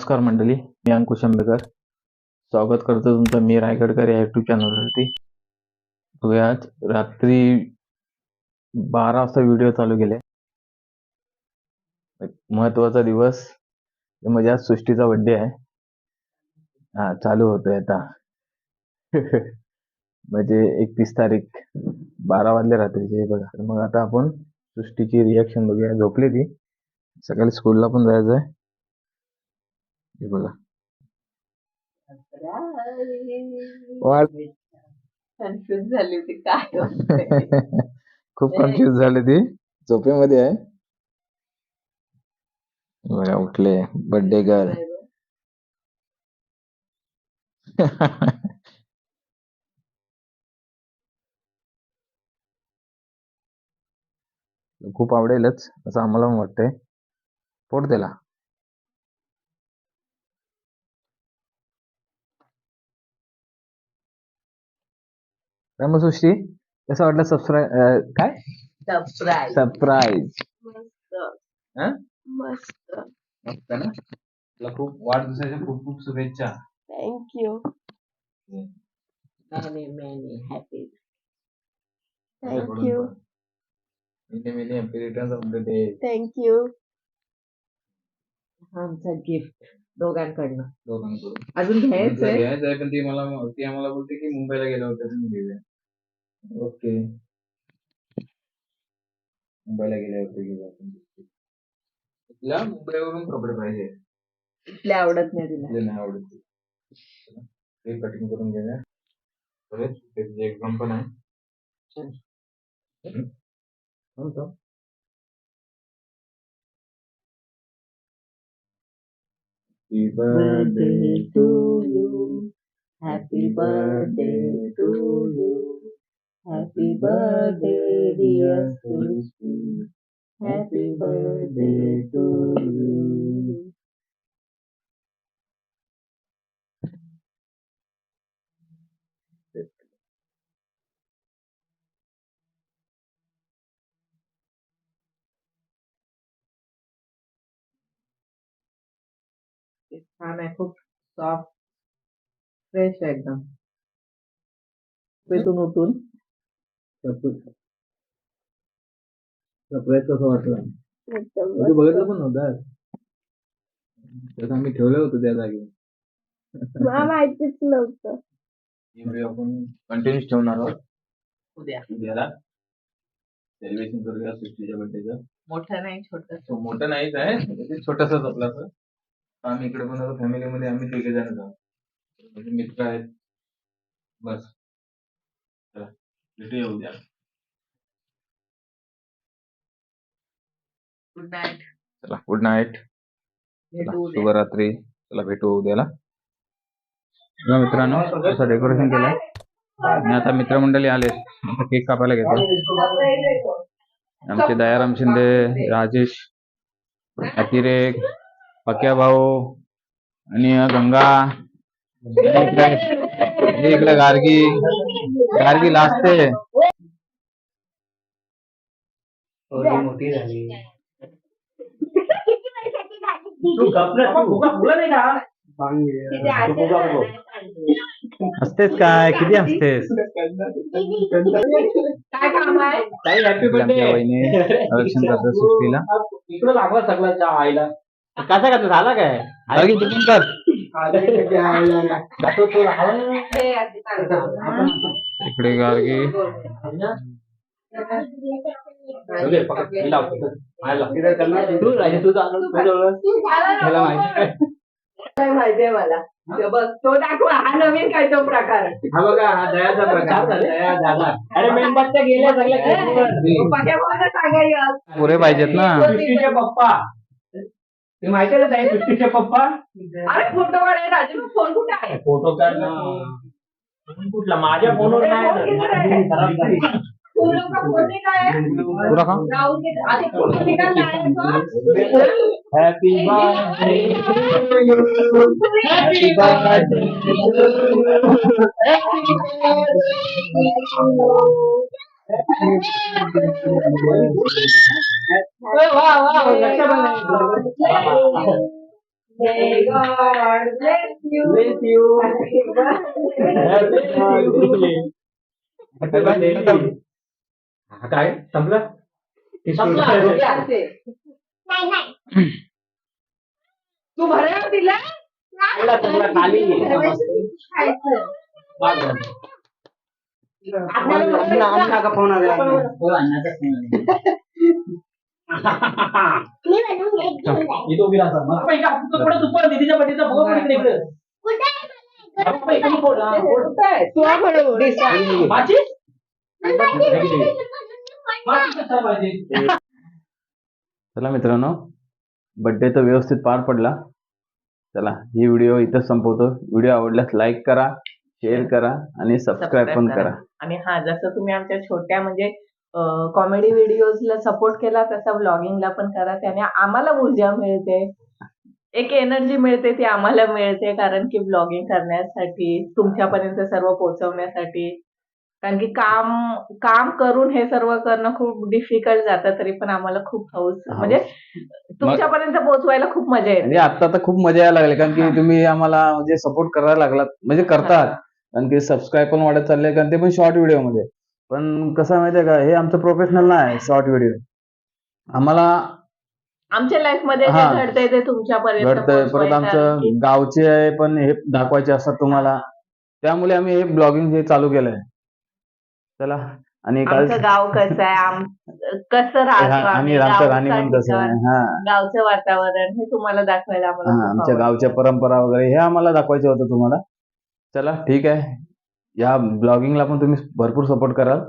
नमस्कार मंडळी, मी अंकुश आंबेकर. स्वागत करतो तुमचं मी रायगडकर या युट्यूब चॅनलवरती. आज रात्री 12 वाजता व्हिडिओ चालू केले. महत्वाचा दिवस म्हणजे आज सृष्टीचा बर्थडे आहे. हा चालू होतोय आता. म्हणजे 31 तारीख 12 वाजले रात्रीचे बघा. तर मग आता आपण सृष्टीची रिॲक्शन बघूया. झोपली ती, सकाळी स्कूलला पण जायचं आहे. हे बघा कन्फ्युज झाली होती काय होतंय. खूप कन्फ्युज झाली ती, झोपेमध्ये आहे. बघा उठले, बर्थडे गर्ल. खूप आवडेलच असं आम्हाला पण वाटतंय. पोट त्याला. काय मग सृष्टी, कसं वाटलं काय सरप्राईज? मस्त मस्त ना. तुला खूप वाढदिवसाच्या खूप खूप शुभेच्छा. Thank you. Many happy thank you many happy returns of the day. Thank you. आमचा गिफ्ट दोघांकडून अजून घ्यायचंय पण ती आम्हाला बोलते की मुंबईला गेला होता घेऊया. ओके, मुंबईला गेले होते घेऊया. तिला मुंबईवरून कपडे पाहिजे. इथले आवडत नाही तिला. नाही आवडत. ते कटिंग करून घेऊया. एक्झाम पण आहे. Happy birthday to you. Happy birthday to you. Happy birthday dear Sushi. Happy birthday to you. छान आहे, खूप सॉफ्ट फ्रेश आहे एकदम. पेटून उठून सरप्राईज कसं वाटलं? तू बघितलं पण नव्हतं. त्यात आम्ही ठेवलं होतं त्या जागी. मला माहितीच नव्हतं. आपण कंटिन्यूस ठेवणार आहोत. उद्याला सेलिब्रेशन करूया सृष्टीच्या बर्थडेचं. मोठं नाही छोटस. मोठं नाहीच आहे, छोटसच आपलं. आम्ही इकडे पण फॅमिलीमध्ये आम्ही 3 जण आहोत. म्हणजे मित्र आहेत. बस चला भेटूया उद्या. Good night. चला गुड नाईट, शुभरात्री. चला भेटू उद्याला. मित्रांनो असं डेकोरेशन केलंय आणि आता मित्रमंडळी आले. आता केक कापायला घेतो. आमचे दयाराम शिंदे, राजेश, अतिरेक, पक्या भाऊ आणि गंगा. इकडे गार्गी लाजते. मोठी झाली. हसतेस काय? किती हसतेस? काय काम आहे? हॅपी बर्थडे वहिनी रक्षण करतात सृष्टीला. इकडे लागला सगळ्याच्या आईला. कसा झाला काय? गार्गी तू पण कर. इकडे गार्गी. काय माहितीये मला. तो दाखवा, हा नवीन काय तो प्रकार. हा बघा, हा दयाचा प्रकार. दया दादा. अरे मेंबरच्या गेल्या सगळ्या सांगायचं पुरे पाहिजेत ना. सृष्टीचे पप्पा. ते माहिती आहे ना सृष्टीचे पप्पा. अरे फोटो काढ. राजू फोन कुठे आहे? फोटो काढ ना. कुठला माझ्या फोनवर नाही. पुरा खा. Happy birthday. Happy birthday. May God bless you. Bless you. काय संपलं असे. तू भरायला दिला खाली आपल्याला फोन आला इथं उभी राहा मला पहिला तुकडा तुपार दीदीच्या बड्डेचा भोग पडून इकडे तू म्हणून माझी माझी कसा पाहिजे चला मित्रांनो, बर्थडे तर व्यवस्थित पार पडला. चला ही व्हिडिओ इथंच संपवतो. व्हिडिओ आवडल्यास लाईक करा, शेअर करा आणि सबस्क्राईब पण करा. आणि हा, जसं तुम्ही आमच्या छोट्या म्हणजे कॉमेडी व्हिडिओजला सपोर्ट केला तसा व्लॉगिंगला पण करा. त्याने आम्हाला ऊर्जा मिळते, एक एनर्जी मिळते, ती आम्हाला मिळते. कारण की व्लॉगिंग करण्यासाठी, तुमच्यापर्यंत सर्व पोहोचवण्यासाठी. कारण की काम करून हे सर्व करणं खूप डिफिकल्ट जातं, तरी पण आम्हाला खूप हौस, म्हणजे तुमच्यापर्यंत पोहोचवायला खूप मजा येते. म्हणजे आता तर खूप मजा यायला लागली, कारण की तुम्ही आम्हाला म्हणजे सपोर्ट करायला लागलात, म्हणजे करतात. कारण की सबस्क्राईब पण वाढत चालले, कारण ते पण शॉर्ट व्हिडिओ मध्ये. पण कसं माहितीये का, हे आमचं प्रोफेशनल नाही शॉर्ट व्हिडिओ. आम्हाला आमच्या लाईफ मध्ये जे घडतंय ते तुमच्यापर्यंत घडतंय, परत आमचं गावचे आहे पण हे दाखवायचे असतात तुम्हाला, त्यामुळे आम्ही हे ब्लॉगिंग हे चालू केलंय. चला, आणि आमचं गाव कसं आहे, कसं राहतो आणि आमचं राहणीमान कसं आहे, गावचं वातावरण हे तुम्हाला दाखवायला आम्हाला खूप आमच्या आवडतं. गावच्या परंपरा वगैरे हे आम्हाला दाखवायचं होतं तुम्हाला. चला ठीक आहे, या ब्लॉगिंगला पण तुम्ही भरपूर सपोर्ट कराल.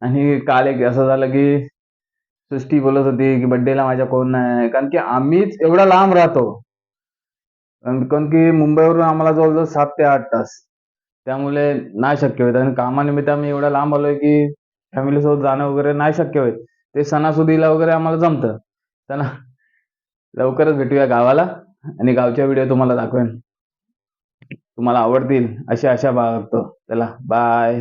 आणि काल एक असं झालं की सृष्टी बोलत होती की बर्थडेला माझ्या कोण नाही, कारण की आम्हीच एवढा लांब राहतो. कारण की मुंबईवरून आम्हाला जवळजवळ 7 ते 8 तास, त्यामुळे नाही शक्य होत. आणि कामानिमित्त आम्ही एवढा लांब आलोय की फॅमिली सोबत जाणं वगैरे नाही शक्य होत. ते सणासुदीला वगैरे आम्हाला जमतं. चला लवकरच भेटूया गावाला, आणि गावच्या व्हिडिओ तुम्हाला दाखवेन, तुम्हाला आवडतील अशी आशा बाळगतो. चला बाय.